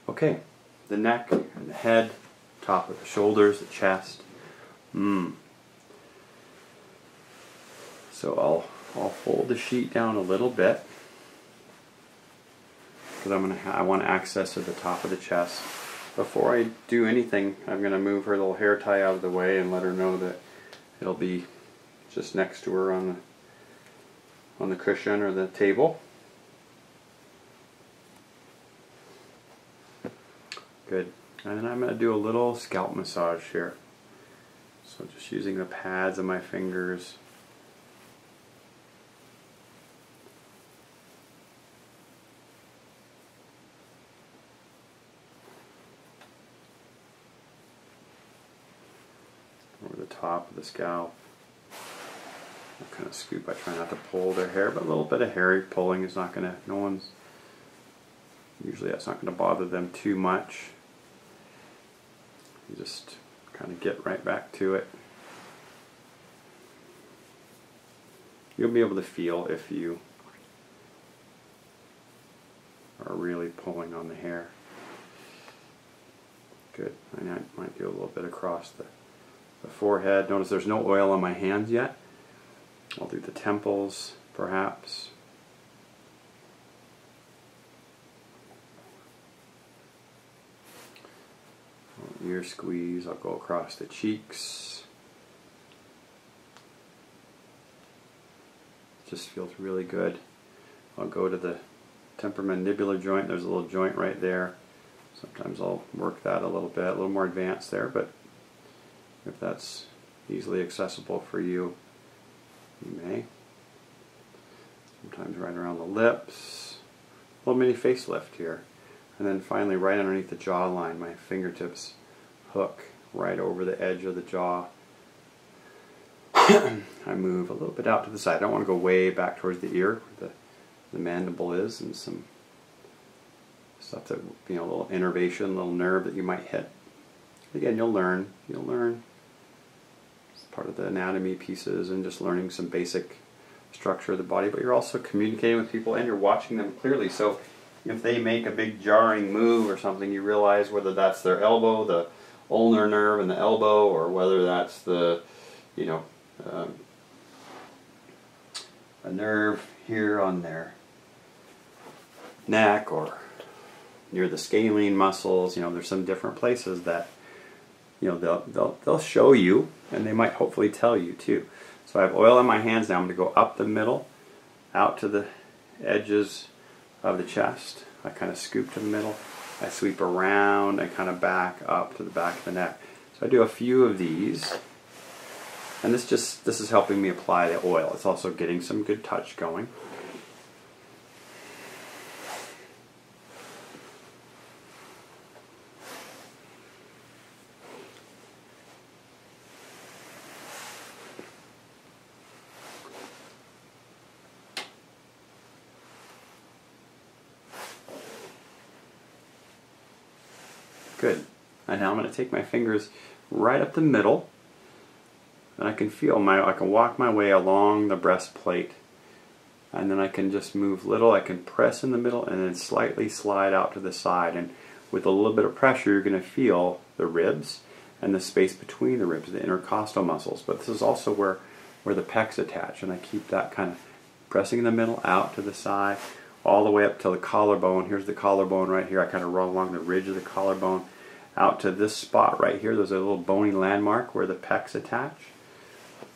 Okay, the neck and the head, top of the shoulders, the chest. So I'll fold the sheet down a little bit because I want access at the top of the chest. Before I do anything, I'm going to move her little hair tie out of the way and let her know that it'll be just next to her on the cushion or the table. Good. And then I'm going to do a little scalp massage here. So just using the pads of my fingers. Over the top of the scalp. I kind of scoop. I try not to pull their hair, but a little bit of hairy pulling is not going to, usually that's not going to bother them too much. You just kind of get right back to it. You'll be able to feel if you are really pulling on the hair. Good. I might do a little bit across the forehead. Notice there's no oil on my hands yet. I'll do the temples, perhaps. Ear squeeze. I'll go across the cheeks. Just feels really good. I'll go to the temporomandibular joint. There's a little joint right there. Sometimes I'll work that a little bit, a little more advanced there, but if that's easily accessible for you, you may. Sometimes right around the lips. A little mini facelift here. And then finally right underneath the jawline, my fingertips hook right over the edge of the jaw. I move a little bit out to the side. I don't want to go way back towards the ear where the mandible is, and some stuff that, a little innervation, a little nerve that you might hit. Again, you'll learn. It's part of the anatomy pieces and just learning some basic structure of the body, but you're also communicating with people and you're watching them clearly. So if they make a big jarring move or something, you realize whether that's their elbow, the ulnar nerve in the elbow, or whether that's the, a nerve here on their neck or near the scalene muscles. There's some different places that they'll show you, and they might hopefully tell you too. So I have oil in my hands now. I'm going to go up the middle, out to the edges of the chest. I kind of scoop to the middle. I sweep around and kind of back up to the back of the neck. So I do a few of these, and this is helping me apply the oil. It's also getting some good touch going. Good. And now I'm going to take my fingers right up the middle, and I can feel I can walk my way along the breastplate, and then I can just move little. I can press in the middle and then slightly slide out to the side, and with a little bit of pressure you're going to feel the ribs and the space between the ribs, the intercostal muscles. But this is also where the pecs attach, and I keep that kind of pressing in the middle, out to the side, all the way up to the collarbone. Here's the collarbone right here. I kind of run along the ridge of the collarbone out to this spot right here. There's a little bony landmark where the pecs attach,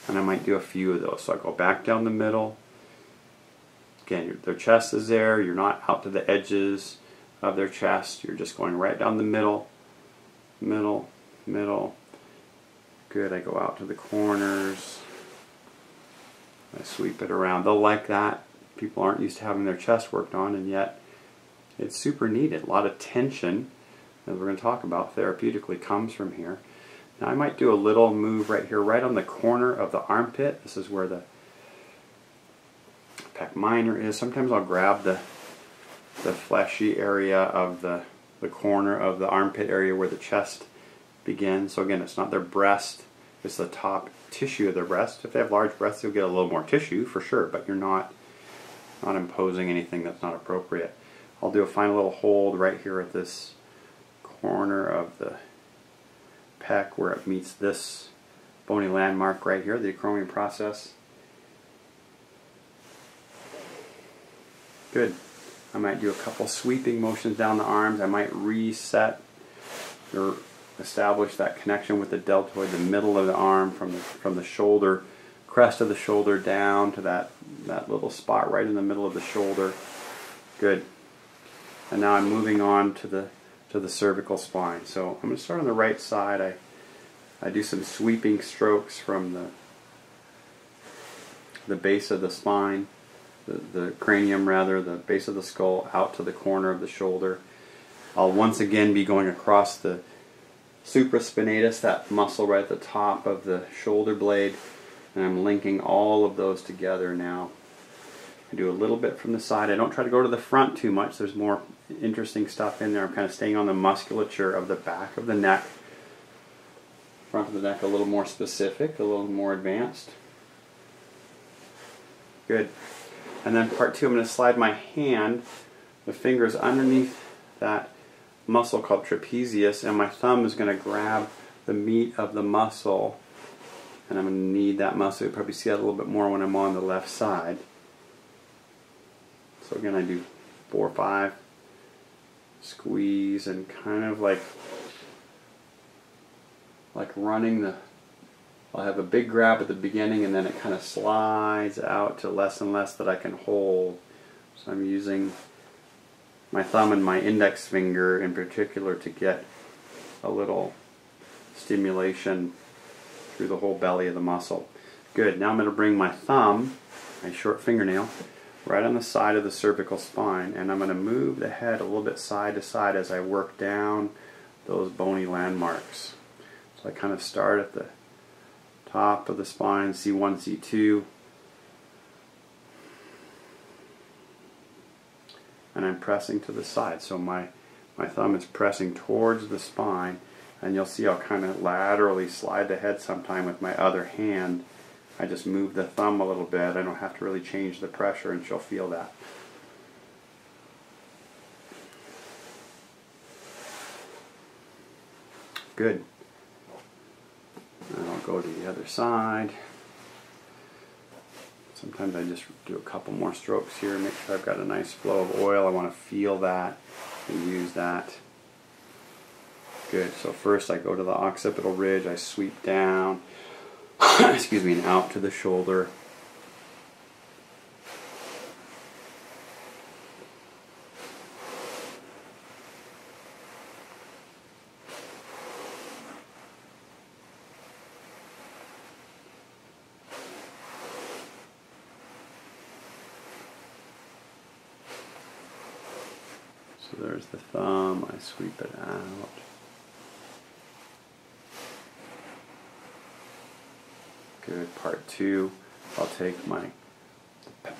and I might do a few of those. So I go back down the middle. Again, their chest is there. You're not out to the edges of their chest. You're just going right down the middle, middle, middle. Good. I go out to the corners. I sweep it around. They'll like that. People aren't used to having their chest worked on, and yet it's super needed. A lot of tension, as we're going to talk about therapeutically, comes from here. Now I might do a little move right here, right on the corner of the armpit. This is where the pec minor is. Sometimes I'll grab the fleshy area of the corner of the armpit area where the chest begins. So again, it's not their breast, it's the top tissue of their breast. If they have large breasts, you'll get a little more tissue for sure, but you're not imposing anything that's not appropriate. I'll do a final little hold right here at this corner of the pec where it meets this bony landmark right here, the achromium process. Good. I might do a couple sweeping motions down the arms. I might reset or establish that connection with the deltoid, the middle of the arm from the shoulder, crest of the shoulder down to that little spot right in the middle of the shoulder. Good. And now I'm moving on to the cervical spine. So I'm going to start on the right side. I do some sweeping strokes from the base of the spine, the cranium rather, the base of the skull out to the corner of the shoulder. I'll once again be going across the supraspinatus, that muscle right at the top of the shoulder blade, and I'm linking all of those together now. I do a little bit from the side. I don't try to go to the front too much. There's more interesting stuff in there. I'm kind of staying on the musculature of the back of the neck. Front of the neck a little more specific, a little more advanced. Good. And then part two, I'm going to slide my hand, the fingers underneath that muscle called trapezius, and my thumb is going to grab the meat of the muscle, and I'm going to knead that muscle. You'll probably see that a little bit more when I'm on the left side. So again, I do 4 or 5, squeeze, and kind of like running the, I'll have a big grab at the beginning and then it kind of slides out to less and less that I can hold. So I'm using my thumb and my index finger in particular to get a little stimulation through the whole belly of the muscle. Good. Now I'm going to bring my thumb, my short fingernail, right on the side of the cervical spine, and I'm going to move the head a little bit side to side as I work down those bony landmarks. So I kind of start at the top of the spine, C1, C2, and I'm pressing to the side. So my thumb is pressing towards the spine, and you'll see I'll kind of laterally slide the head sometime with my other hand. I just move the thumb a little bit. I don't have to really change the pressure, and she'll feel that. Good. And I'll go to the other side. Sometimes I just do a couple more strokes here, make sure I've got a nice flow of oil. I want to feel that and use that. Good. So first I go to the occipital ridge, I sweep down, excuse me, and out to the shoulder. So there's the thumb, I sweep it out. Good. Part two, I'll take my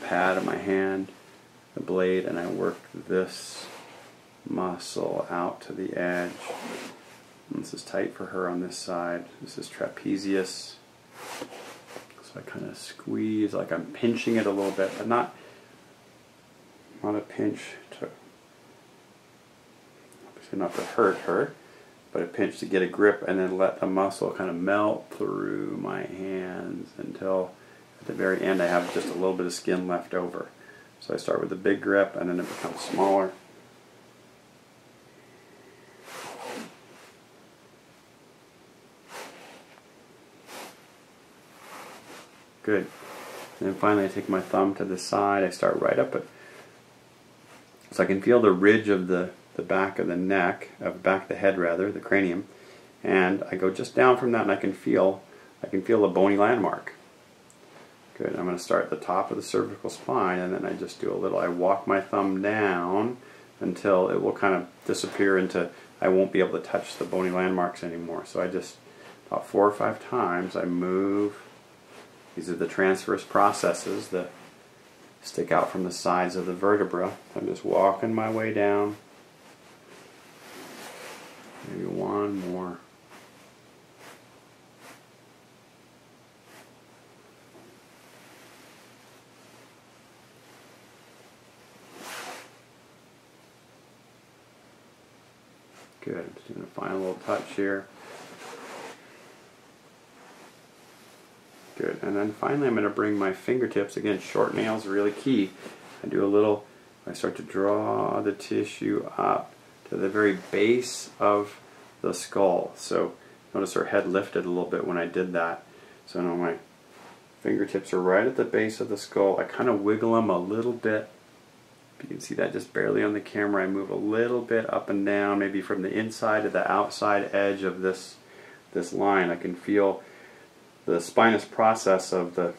pad of my hand, the blade, and I work this muscle out to the edge. And this is tight for her on this side. This is trapezius. So I kind of squeeze, like I'm pinching it a little bit, but not a pinch to, obviously not to hurt her, but a pinch to get a grip and then let the muscle kind of melt through my hands until at the very end I have just a little bit of skin left over. So I start with a big grip and then it becomes smaller. Good. And then finally I take my thumb to the side. I start right up it, so I can feel the ridge of the back of the neck, back of the head rather, the cranium, and I go just down from that and I can feel a bony landmark. Good. I'm going to start at the top of the cervical spine and then I just do a little, I walk my thumb down until it will kind of disappear into, I won't be able to touch the bony landmarks anymore. So I just, about 4 or 5 times, I move. These are the transverse processes that stick out from the sides of the vertebra. I'm just walking my way down. Maybe one more. Good. Just doing a final little touch here. Good. And then finally I'm going to bring my fingertips, again, short nails are really key. I start to draw the tissue up to the very base of the skull. So notice her head lifted a little bit when I did that. So now my fingertips are right at the base of the skull. I kind of wiggle them a little bit. You can see that just barely on the camera. I move a little bit up and down, maybe from the inside to the outside edge of this line. I can feel the spinous process of the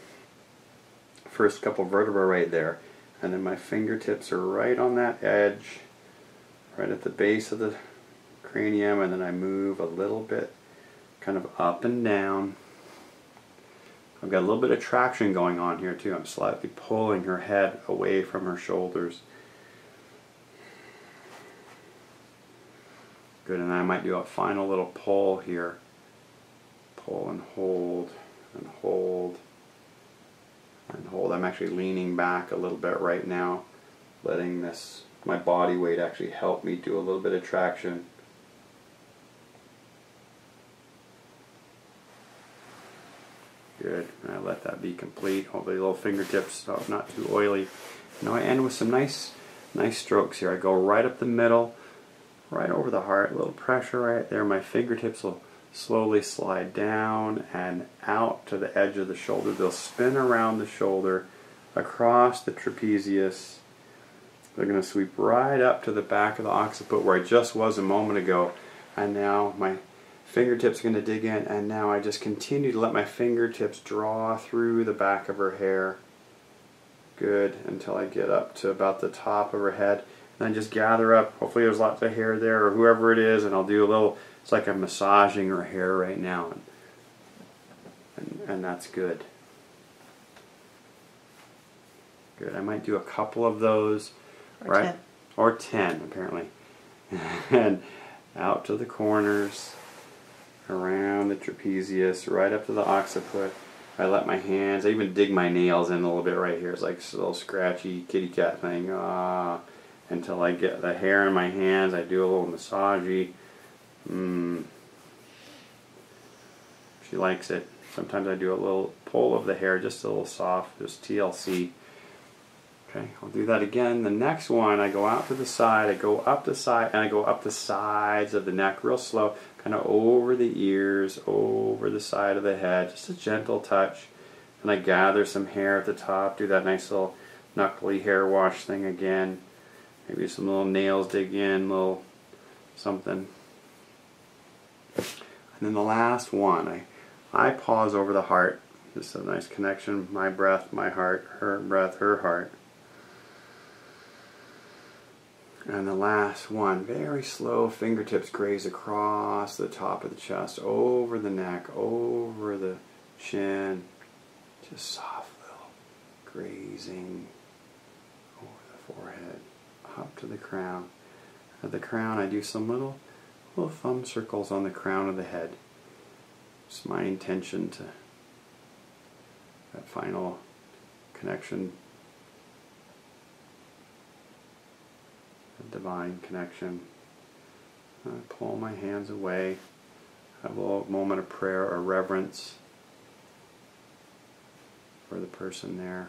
first couple vertebrae right there. And then my fingertips are right on that edge, right at the base of the cranium, and then I move a little bit kind of up and down. I've got a little bit of traction going on here too. I'm slightly pulling her head away from her shoulders. Good, and I might do a final little pull here. Pull and hold and hold and hold. I'm actually leaning back a little bit right now, letting my body weight actually help me do a little bit of traction. Good, and I let that be complete. Hopefully little fingertips, so not too oily. Now I end with some nice strokes here. I go right up the middle, right over the heart, a little pressure right there. My fingertips will slowly slide down and out to the edge of the shoulder. They'll spin around the shoulder, across the trapezius. They're going to sweep right up to the back of the occiput where I just was a moment ago. And now my fingertips are going to dig in, and now I just continue to let my fingertips draw through the back of her hair. Good, until I get up to about the top of her head. And then just gather up. Hopefully there's lots of hair there, or whoever it is, and I'll do a little, it's like I'm massaging her hair right now. And that's good. Good. I might do a couple of those. Or right? 10. Or 10, apparently. And out to the corners, around the trapezius, right up to the occiput. I let my hands, I even dig my nails in a little bit right here. It's like a little scratchy kitty cat thing. Until I get the hair in my hands, I do a little massagey. She likes it. Sometimes I do a little pull of the hair, just a little soft, just TLC. Okay, I'll do that again. The next one, I go out to the side, I go up the side, and I go up the sides of the neck real slow, kind of over the ears, over the side of the head, just a gentle touch. And I gather some hair at the top, do that nice little knuckly hair wash thing again. Maybe some little nails dig in, little something. And then the last one, I pause over the heart. Just a nice connection, my breath, my heart, her breath, her heart. And the last one, very slow, fingertips graze across the top of the chest, over the neck, over the chin. Just soft little grazing over the forehead, up to the crown. At the crown, I do some little thumb circles on the crown of the head. It's my intention to that final connection, a divine connection. I pull my hands away, have a little moment of prayer or reverence for the person there.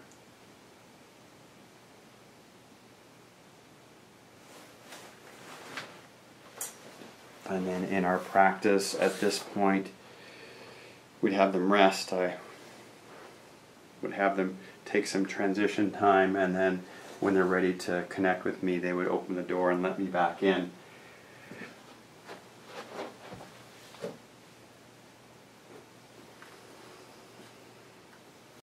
And then in our practice at this point, we'd have them rest. I would have them take some transition time, and then when they're ready to connect with me, they would open the door and let me back in.